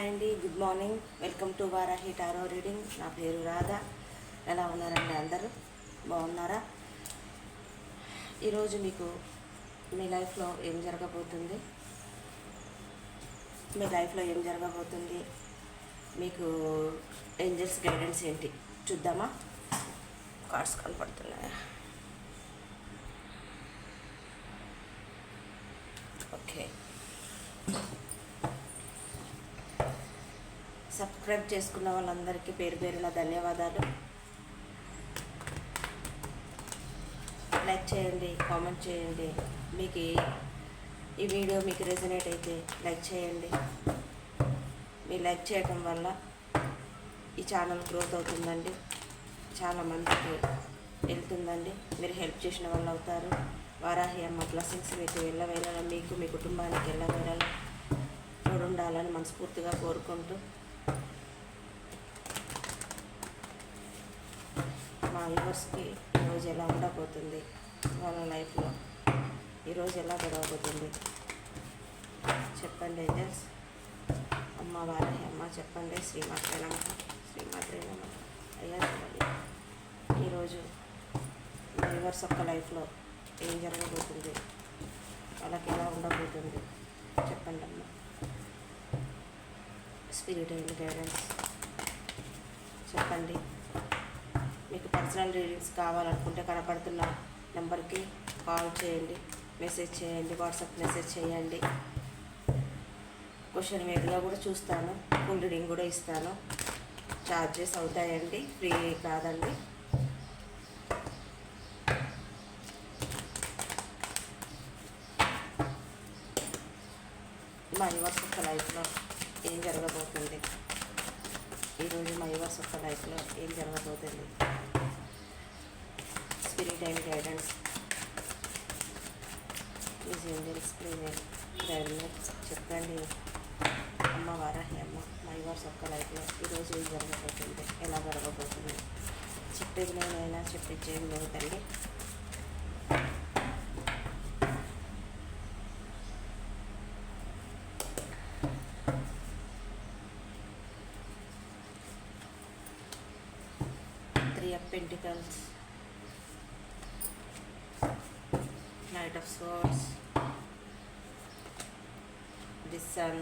Hi అండి, good morning. Welcome to Varahi tarot reading. నా పేరు రాధా. ఎలా ఉన్నారండి? అందరూ బాగున్నారా? ఈరోజు మీకు మీ లైఫ్లో ఏం జరగబోతుంది, మీకు ఏంజల్స్ గైడెన్స్ ఏంటి చూద్దామా? కార్డ్స్ కనపడుతున్నాయా? ఓకే, సబ్స్క్రైబ్ చేసుకున్న వాళ్ళందరికీ పేరు పేరున ధన్యవాదాలు. లైక్ చేయండి, కామెంట్ చేయండి. మీకు ఈ వీడియో మీకు రెజనేట్ అయితే లైక్ చేయండి. మీరు లైక్ చేయటం వల్ల ఈ ఛానల్ గ్రోత్ అవుతుందండి, చాలామందికి వెళ్తుందండి. మీరు హెల్ప్ చేసిన వాళ్ళు అవుతారు. వారాహి అమ్మ బ్లెస్సింగ్స్ మీకు వెళ్ళవేళ, మీకు మీ కుటుంబానికి వెళ్ళవేళ తోడుండాలని మనస్ఫూర్తిగా కోరుకుంటూ, మా వ్యూవర్స్కి ఈరోజు ఎలా ఉండబోతుంది, వాళ్ళ లైఫ్లో ఈరోజు ఎలా గడవబోతుంది చెప్పండి ఏంజల్స్. అమ్మ వారాహి అమ్మ చెప్పండి. శ్రీమాత్రే నమః. అయ్యా చూడండి, ఈరోజు మా వ్యూవర్స్ యొక్క లైఫ్లో ఏం జరగబోతుంది, వాళ్ళకి ఎలా ఉండబోతుంది చెప్పండి అమ్మ. స్పిరిట్ అండ్ గైడెన్స్ చెప్పండి. మీకు పర్సనల్ రీడింగ్స్ కావాలనుకుంటే కనపడుతున్న నెంబర్కి కాల్ చేయండి, మెసేజ్ చేయండి, వాట్సాప్ మెసేజ్ చేయండి. క్వశ్చన్ వేరుగా కూడా చూస్తాను, ఫుల్ రీడింగ్ కూడా ఇస్తాను. ఛార్జెస్ అవుతాయండి, ఫ్రీ కాదండి. మా యువర్స్ యొక్క లైఫ్లో ఏం జరగబోతుంది, ఈరోజు మా యువర్స్ యొక్క లైఫ్లో ఏం జరగబోతుంది. Spirit and guidance please angels, please guidance చెప్పండి. అమ్మ వారాహి అమ్మ, మా యువర్స్ యొక్క లైఫ్లో ఈరోజు ఏం జరగబోతుంది, ఎలా జరగబోతుంది చెప్పేది నేనైనా చెప్పించేది లేదు తల్లి. Three of Pentacles, Knight of Swords, the Sun,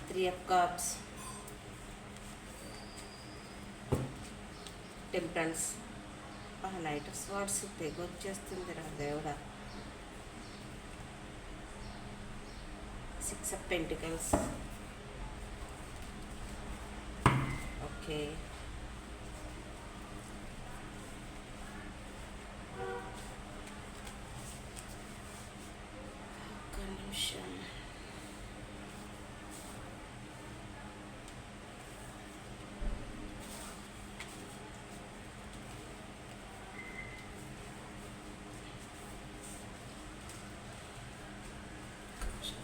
Three of Cups, Temperance. Knight of Swords తెగొచ్చేస్తుంది రా దేవుడా. Six of Pentacles. ఓకే, ఒక్క నిమిషం.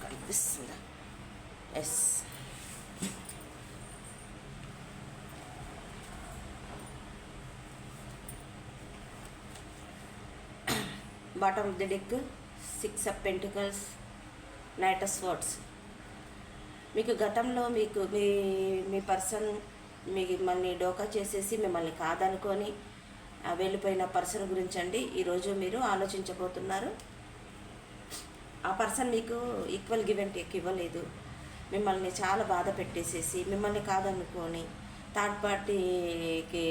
కనిపిస్తుందా? Yes. Bottom of the deck, six of pentacles, knight of swords. మీకు గతంలో మీకు మీ పర్సన్ మిమ్మల్ని డోకా చేసేసి మిమ్మల్ని కాదనుకొని వెళ్ళిపోయిన పర్సన్ గురించి అండి ఈరోజు మీరు ఆలోచించబోతున్నారు. ఆ పర్సన్ మీకు ఈక్వల్ గివ్ అండ్ టేక్ ఇవ్వలేదు, మిమ్మల్ని చాలా బాధ పెట్టేసేసి మిమ్మల్ని కాదనుకొని థర్డ్ పార్టీకి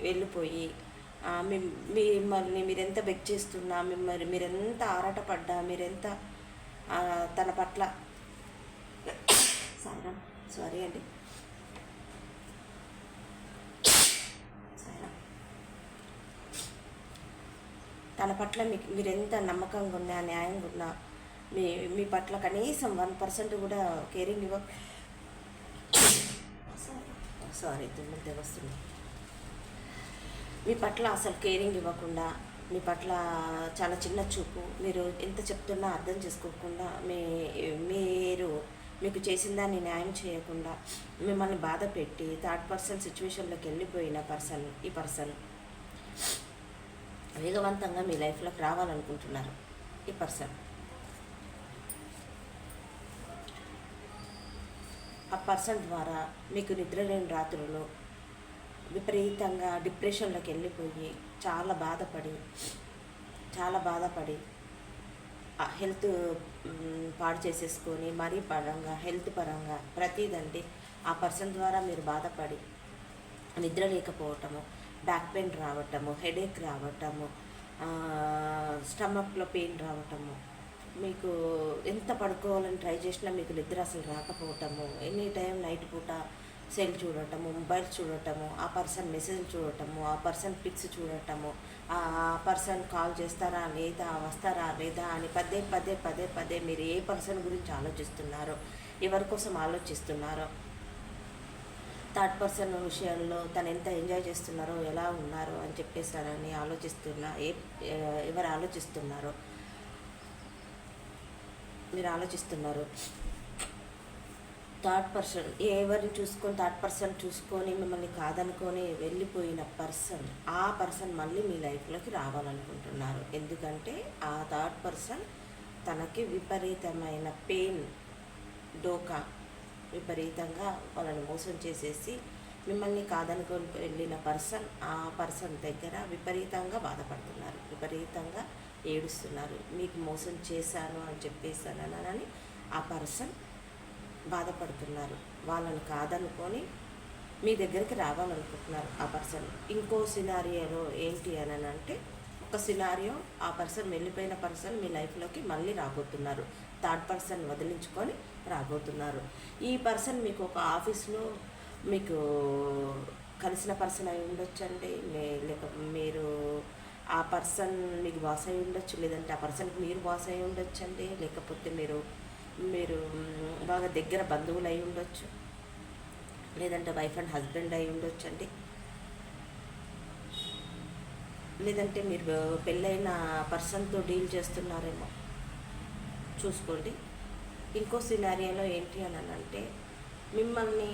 వెళ్ళిపోయి మిమ్మల్ని మీరెంత బెక్ చేస్తున్నా, మీరెంత ఆరాటపడ్డా, మీరెంత తన పట్ల సారీ అండి తన పట్ల మీరెంత నమ్మకంగా ఉన్నా, న్యాయంగా ఉన్నా, మీ పట్ల కనీసం 1% కూడా కేరింగ్ తుమ్మితే వస్తుంది. మీ పట్ల అసలు కేరింగ్ ఇవ్వకుండా, మీ పట్ల చాలా చిన్న చూపు, మీరు ఎంత చెప్తున్నా అర్థం చేసుకోకుండా, మీకు చేసిన దాన్ని న్యాయం చేయకుండా మిమ్మల్ని బాధ పెట్టి థర్డ్ పర్సన్ సిచ్యువేషన్లోకి వెళ్ళిపోయిన ఈ పర్సన్ వేగవంతంగా మీ లైఫ్లోకి రావాలనుకుంటున్నారు. ఈ పర్సన్ పర్సన్ ద్వారా మీకు నిద్ర లేని రాత్రులు విపరీతంగా డిప్రెషన్లోకి వెళ్ళిపోయి చాలా బాధపడి హెల్త్ పాడు చేసేసుకొని మరీ పరంగా హెల్త్ పరంగా ప్రతిదండి ఆ పర్సన్ ద్వారా మీరు బాధపడి నిద్ర లేకపోవటము, బ్యాక్ పెయిన్ రావటము, హెడేక్ రావటము, స్టమక్లో పెయిన్ రావటము, మీకు ఎంత పడుకోవాలని ట్రై చేసినా మీకు నిద్ర అసలు రాకపోవటము, ఎనీ టైం నైట్ పూట సెల్ చూడటము, మొబైల్ చూడటము, ఆ పర్సన్ మెసేజ్ చూడటము, ఆ పర్సన్ పిక్స్ చూడటము, ఆ పర్సన్ కాల్ చేస్తారా లేదా, వస్తారా లేదా అని పదే మీరు ఏ పర్సన్ గురించి ఆలోచిస్తున్నారో, ఎవరి కోసం ఆలోచిస్తున్నారో, థర్డ్ పర్సన్ విషయంలో తను ఎంత ఎంజాయ్ చేస్తున్నారో, ఎలా ఉన్నారో అని చెప్పేసారని ఎవరు ఆలోచిస్తున్నారో మీరు ఆలోచిస్తున్నారు. ఎవరిని థర్డ్ పర్సన్ చూసుకొని మిమ్మల్ని కాదనుకొని వెళ్ళిపోయిన ఆ పర్సన్ మళ్ళీ మీ లైఫ్లోకి రావాలనుకుంటున్నారు. ఎందుకంటే ఆ థర్డ్ పర్సన్ తనకి విపరీతమైన పెయిన్, డోకా, విపరీతంగా వాళ్ళని మోసం చేసేసి మిమ్మల్ని కాదనుకొని వెళ్ళిన ఆ పర్సన్ దగ్గర విపరీతంగా బాధపడుతున్నారు, విపరీతంగా ఏడుస్తున్నారు. మీకు మోసం చేశాను అని చెప్పేసానని ఆ పర్సన్ బాధపడుతున్నారు. వాళ్ళని కాదనుకొని మీ దగ్గరికి రావాలనుకుంటున్నారు ఆ పర్సన్. ఇంకో సినారియోలో ఏంటి అని అంటే, ఒక సినారియో ఆ పర్సన్ వెళ్ళిపోయిన పర్సన్ మీ లైఫ్లోకి మళ్ళీ రాబోతున్నారు. థర్డ్ పర్సన్ వదిలించుకొని రాబోతున్నారు. ఈ పర్సన్ మీకు ఒక ఆఫీస్లో మీకు కలిసిన పర్సన్ అయి ఉండొచ్చండి, లేక మీరు ఆ పర్సన్ మీకు బాస్ అయి ఉండొచ్చు, లేదంటే ఆ పర్సన్కి మీరు బాస్ అయి ఉండొచ్చండి, లేకపోతే మీరు బాగా దగ్గర బంధువులు అయి ఉండొచ్చు, లేదంటే వైఫ్ అండ్ హస్బెండ్ అయి ఉండొచ్చండి, లేదంటే మీరు పెళ్ళైన పర్సన్తో డీల్ చేస్తున్నారేమో చూసుకోండి. ఇంకో సినారియోలో ఏంటి అని అంటే, మిమ్మల్ని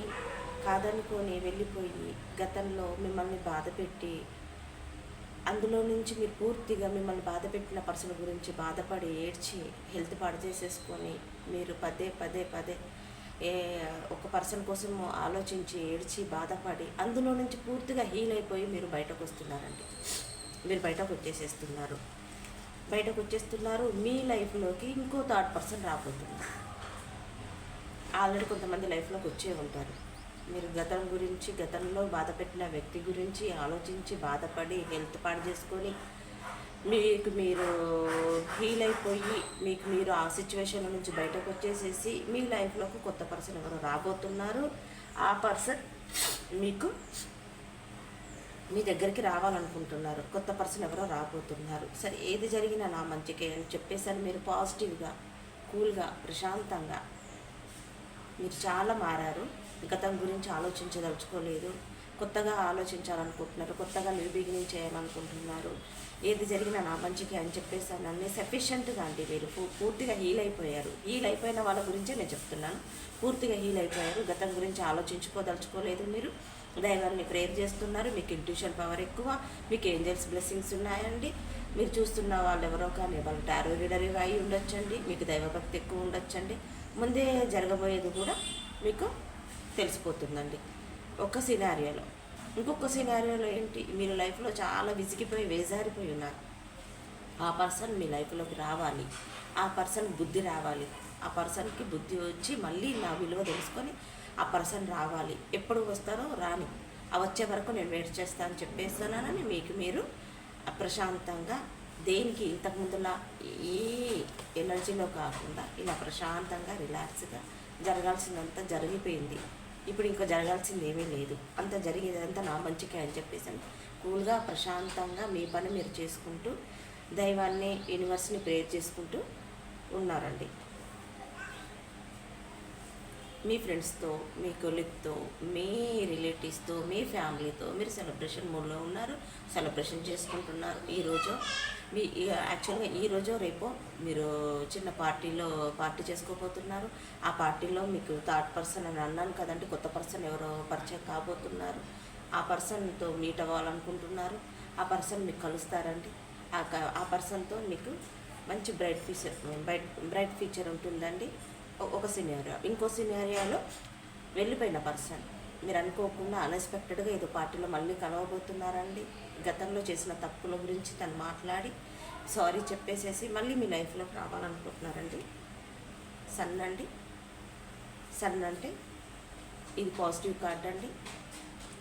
కాదనుకొని వెళ్ళిపోయి గతంలో మిమ్మల్ని బాధపెట్టి, అందులో నుంచి మీరు పూర్తిగా మిమ్మల్ని బాధపెట్టిన పర్సన్ గురించి బాధపడి ఏడ్చి హెల్త్ పాడు చేసేసుకొని మీరు పదే ఒక పర్సన్ కోసం ఆలోచించి ఏడ్చి బాధపడి అందులో నుంచి పూర్తిగా హీల్ అయిపోయి మీరు బయటకు వస్తున్నారండి. మీరు బయటకు వచ్చేస్తున్నారు. మీ లైఫ్లోకి ఇంకో థర్డ్ పర్సన్ రాబోతున్నారు. ఆల్రెడీ కొంతమంది లైఫ్లోకి వచ్చే ఉంటారు. మీరు గతంలో బాధపెట్టిన వ్యక్తి గురించి ఆలోచించి బాధపడి హెల్త్ పాడు చేసుకొని మీరు హీల్ అయిపోయి మీరు ఆ సిచ్యువేషన్ నుంచి బయటకు వచ్చేసేసి మీ లైఫ్లోకి కొత్త పర్సన్ ఎవరు రాబోతున్నారు. ఆ పర్సన్ మీ దగ్గరికి రావాలనుకుంటున్నారు. కొత్త పర్సన్ ఎవరో రాబోతున్నారు. సరే, ఏది జరిగినా నా మంచికే అని చెప్పేసరి మీరు పాజిటివ్గా, కూల్గా, ప్రశాంతంగా మీరు చాలా మారారు. గతం గురించి ఆలోచించదలుచుకోలేదు, కొత్తగా ఆలోచించాలనుకుంటున్నారు, కొత్తగా న్యూ బిగినింగ్ చేయాలనుకుంటున్నారు. ఏది జరిగినా నా మంచికి అని చెప్పేసాను అన్నీ సఫిషియెంట్గా అండి. మీరు పూర్తిగా హీల్ అయిపోయారు. హీల్ అయిపోయిన వాళ్ళ గురించే నేను చెప్తున్నాను. పూర్తిగా హీల్ అయిపోయారు. గతం గురించి ఆలోచించుకోదలుచుకోలేదు. మీరు దైవాన్ని ప్రేయర్ చేస్తున్నారు. మీకు ఇంట్యూషన్ పవర్ ఎక్కువ, మీకు ఏంజల్స్ బ్లెస్సింగ్స్ ఉన్నాయండి. మీరు చూస్తున్న వాళ్ళు ఎవరో కానీ వాళ్ళు టారో రీడర్ అయి ఉండొచ్చండి. మీకు దైవభక్తి ఎక్కువ ఉండొచ్చండి. ముందే జరగబోయేది కూడా మీకు తెలిసిపోతుందండి ఒక సినారియోలో. ఇంకొక సినారియోలో ఏంటి, మీరు లైఫ్లో చాలా విసిగిపోయి వేజారిపోయి ఉన్నారు. ఆ పర్సన్ మీ లైఫ్లోకి రావాలి. ఆ పర్సన్ బుద్ధి రావాలి. ఆ పర్సన్కి బుద్ధి వచ్చి మళ్ళీ నా విలువ తెలుసుకొని ఆ పర్సన్ రావాలి. ఎప్పుడు వస్తారో రాని, ఆ వచ్చే వరకు నేను వెయిట్ చేస్తాను అని చెప్పేస్తున్నానని మీరు ప్రశాంతంగా, దేనికి ఇంతకుముందులా ఏ ఎనర్జీలో కాకుండా ఇలా ప్రశాంతంగా రిలాక్స్గా జరగాల్సిందంతా జరిగిపోయింది. ఇప్పుడు ఇంకా జరగాల్సింది ఏమీ లేదు. అంత జరిగేదంతా నా మంచికే అని చెప్పేసి కూల్గా ప్రశాంతంగా మీ పని మీరు చేసుకుంటూ దైవాన్ని, యూనివర్స్ని ప్రేయర్ చేసుకుంటూ ఉన్నారండి. మీ ఫ్రెండ్స్తో, మీ కొలీగ్తో, మీ రిలేటివ్స్తో, మీ ఫ్యామిలీతో మీరు సెలబ్రేషన్ మూడ్లో ఉన్నారు. సెలబ్రేషన్ చేసుకుంటున్నారు. యాక్చువల్గా ఈరోజో రేపో మీరు చిన్న పార్టీ చేసుకోబోతున్నారు. ఆ పార్టీలో మీకు థర్డ్ పర్సన్ అని అన్నాను కదండి, కొత్త పర్సన్ ఎవరో పరిచయం కాబోతున్నారు. ఆ పర్సన్తో మీట్ అవ్వాలనుకుంటున్నారు. ఆ పర్సన్ మీకు కలుస్తారండి. ఆ పర్సన్తో మీకు మంచి బ్రైట్ ఫ్యూచర్ ఉంటుందండి. ఒక సినారియో. ఇంకో సినారియోలో వెళ్ళిపోయిన పర్సన్ మీరు అనుకోకుండా అన్ఎక్స్పెక్టెడ్గా ఏదో పార్టీలో మళ్ళీ కలవబోతున్నారండి. గతంలో చేసిన తప్పుల గురించి తను మాట్లాడి సారీ చెప్పేసేసి మళ్ళీ మీ లైఫ్లోకి రావాలనుకుంటున్నారండి. సన్ అండి, సన్ అంటే ఇది పాజిటివ్ కార్డ్ అండి.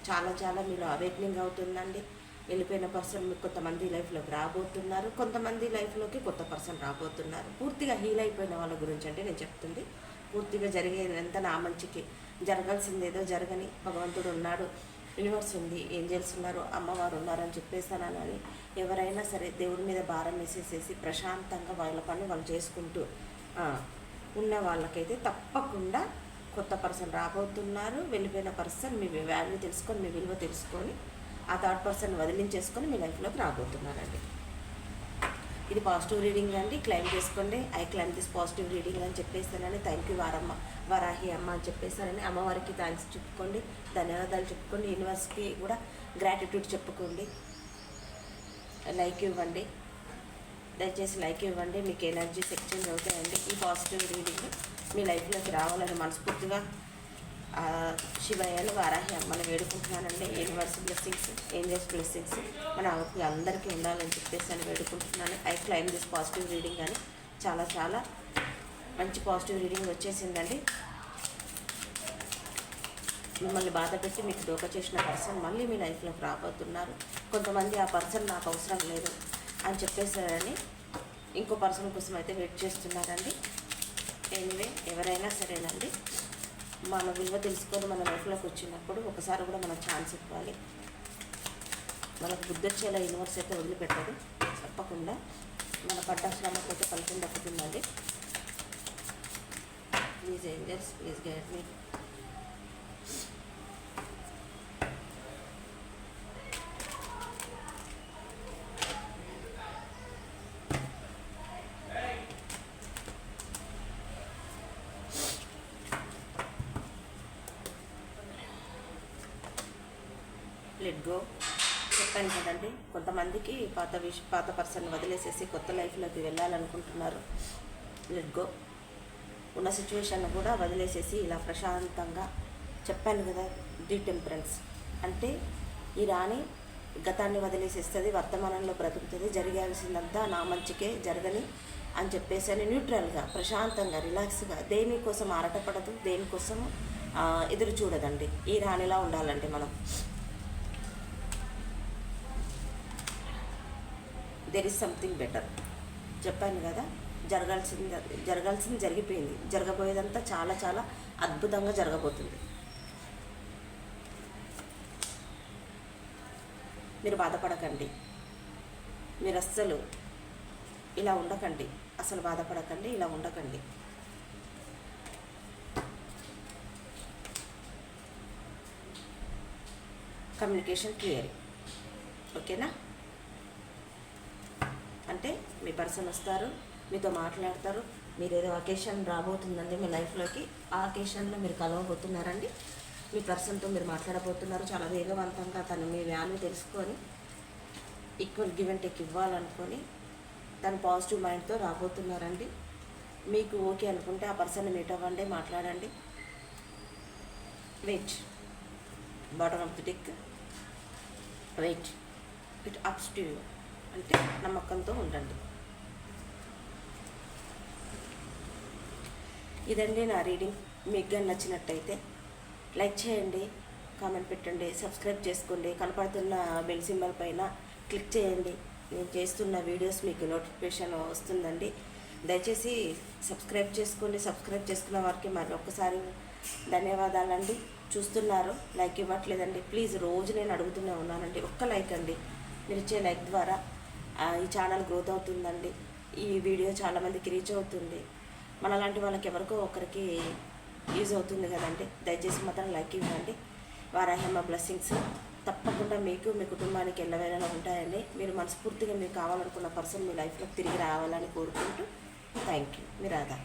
చాలా చాలా మీలో అవేక్నింగ్ అవుతుందండి. వెళ్ళిపోయిన పర్సన్ మీకు కొంతమంది లైఫ్లోకి రాబోతున్నారు, కొంతమంది లైఫ్లోకి కొత్త పర్సన్ రాబోతున్నారు. పూర్తిగా హీల్ అయిపోయిన వాళ్ళ గురించి అంటే నేను చెప్తుంది. పూర్తిగా జరిగేదంతా నా మంచికి, జరగాల్సింది ఏదో జరగని, భగవంతుడు ఉన్నాడు, యూనివర్స్ ఉంది, ఏంజల్స్ ఉన్నారు, అమ్మవారు ఉన్నారని చెప్పేసానని ఎవరైనా సరే దేవుడి మీద భారం వేసేసేసి ప్రశాంతంగా వాళ్ళ పని వాళ్ళు చేసుకుంటూ ఉన్న వాళ్ళకైతే తప్పకుండా కొత్త పర్సన్ రాబోతున్నారు. వెళ్ళిపోయిన పర్సన్ మీ వాల్యూ తెలుసుకొని, మీ విలువ తెలుసుకొని ఆ థర్డ్ పర్సన్ వదిలించేసుకొని మీ లైఫ్లోకి రాబోతున్నారండి. ఇది పాజిటివ్ రీడింగ్ అండి. క్లైమ్ చేసుకోండి. I claim this positive reading అని చెప్పేస్తానని థ్యాంక్ యూ వారాహి అమ్మ అని చెప్పేస్తానని అమ్మవారికి థ్యాంక్స్ చెప్పుకోండి, ధన్యవాదాలు చెప్పుకోండి. యూనివర్స్కి కూడా గ్రాటిట్యూడ్ చెప్పుకోండి. లైక్ ఇవ్వండి, దయచేసి లైక్ ఇవ్వండి. మీకు ఎనర్జీస్ ఎక్స్చేంజ్ అవుతాయండి. ఈ పాజిటివ్ రీడింగ్ మీ లైఫ్లోకి రావాలని మనస్ఫూర్తిగా శివయ్యను వారాహి అమ్మని వేడుకుంటున్నానండి. యూనివర్స్ బ్లెస్సింగ్స్, ఏంజల్స్ బ్లెస్సింగ్స్ మన అందరికీ ఉండాలని చెప్పేసి అని వేడుకుంటున్నాను. I claim this positive reading అని చాలా చాలా మంచి పాజిటివ్ రీడింగ్ వచ్చేసిందండి. మిమ్మల్ని బాధ పెట్టి మీకు దోక చేసిన పర్సన్ మళ్ళీ మీ లైఫ్లోకి రాబోతున్నారు. కొంతమంది ఆ పర్సన్ నాకు అవసరం లేదు అని చెప్పేసారని ఇంకో పర్సన్ కోసం అయితే వెయిట్ చేస్తున్నారండి. ఎనీవే ఎవరైనా సరేనండి, మన విలువ తెలుసుకొని మన లైఫ్లోకి వచ్చినప్పుడు ఒకసారి కూడా మనం ఛాన్స్ ఇవ్వాలి. మనకు బుద్ధి వచ్చేలా యూనివర్స్ అయితే వదిలిపెట్టదు. తప్పకుండా మన పడ్డ శ్రమకైతే ఫలితం దక్కుతుందండి. Please angels, please guide me. Let go. చెప్పాను కదండి, కొంతమందికి పాత పర్సన్ వదిలేసేసి కొత్త లైఫ్లోకి వెళ్ళాలనుకుంటున్నారు. Let go. ఉన్న సిచ్యువేషన్ కూడా వదిలేసేసి ఇలా ప్రశాంతంగా, చెప్పాను కదా, ది టెంపరెన్స్ అంటే ఈ రాణి గతాన్ని వదిలేసేస్తుంది, వర్తమానంలో బ్రతుకుతుంది, జరగాల్సిందంతా నా మంచికే జరగని అని చెప్పేసి అని న్యూట్రల్గా, ప్రశాంతంగా, రిలాక్స్గా, దేనికోసం ఆరాటపడదు, దేనికోసం ఎదురు చూడదండి. ఈ రాణిలా ఉండాలండి మనం. There is something better. చెప్పాను కదా, జరగాల్సింది జరిగిపోయింది, జరగబోయేదంతా చాలా చాలా అద్భుతంగా జరగబోతుంది. మీరు బాధపడకండి, మీరు అస్సలు ఇలా ఉండకండి, అసలు బాధపడకండి, ఇలా ఉండకండి. కమ్యూనికేషన్ క్లియర్, ఓకేనా? అంటే మీ పర్సన్ వస్తారు, మీతో మాట్లాడతారు, మీరు ఏదో అకేషన్ రాబోతుందండి మీ లైఫ్లోకి, ఆ అకేషన్లో మీరు కలవబోతున్నారండి. మీ పర్సన్తో మీరు మాట్లాడబోతున్నారు. చాలా వేగవంతంగా తను మీ వాల్యూ తెలుసుకొని ఈక్వల్ గివ్ అండ్ టేక్ ఇవ్వాలనుకొని తను పాజిటివ్ మైండ్తో రాబోతున్నారండి. మీకు ఓకే అనుకుంటే ఆ పర్సన్ మీట్ అవ్వండి, మాట్లాడండి. Wait. Bottom of the deck, wait. It ups to you అంటే నమ్మకంతో ఉండండి. ఇదండి నా రీడింగ్. మీకు కానీ నచ్చినట్టయితే లైక్ చేయండి, కామెంట్ పెట్టండి, సబ్స్క్రైబ్ చేసుకోండి. కనపడుతున్న బెల్ సింబల్ పైన క్లిక్ చేయండి. నేను చేస్తున్న వీడియోస్ మీకు నోటిఫికేషన్ వస్తుందండి. దయచేసి సబ్స్క్రైబ్ చేసుకోండి. సబ్స్క్రైబ్ చేసుకున్న వారికి మరి ఒక్కసారి ధన్యవాదాలండి. చూస్తున్నారు, లైక్ ఇవ్వట్లేదండి. ప్లీజ్, రోజు నేను అడుగుతూనే ఉన్నానండి, ఒక్క లైక్ అండి. మీరు ఇచ్చే లైక్ ద్వారా ఈ ఛానల్ గ్రోత్ అవుతుందండి. ఈ వీడియో చాలామందికి రీచ్ అవుతుంది. మనలాంటి వాళ్ళకి ఎవరికో ఒకరికి యూజ్ అవుతుంది కదండి. దయచేసి మాత్రం లైక్ ఇవ్వండి. వారాహమ్మ బ్లెస్సింగ్స్ తప్పకుండా మీకు, మీ కుటుంబానికి ఎల్లవేళలా ఉంటాయండి. మీరు మనస్ఫూర్తిగా మీకు కావాలనుకున్న పర్సన్ మీ లైఫ్లోకి తిరిగి రావాలని కోరుకుంటూ థ్యాంక్ యూ. మీ రాధా.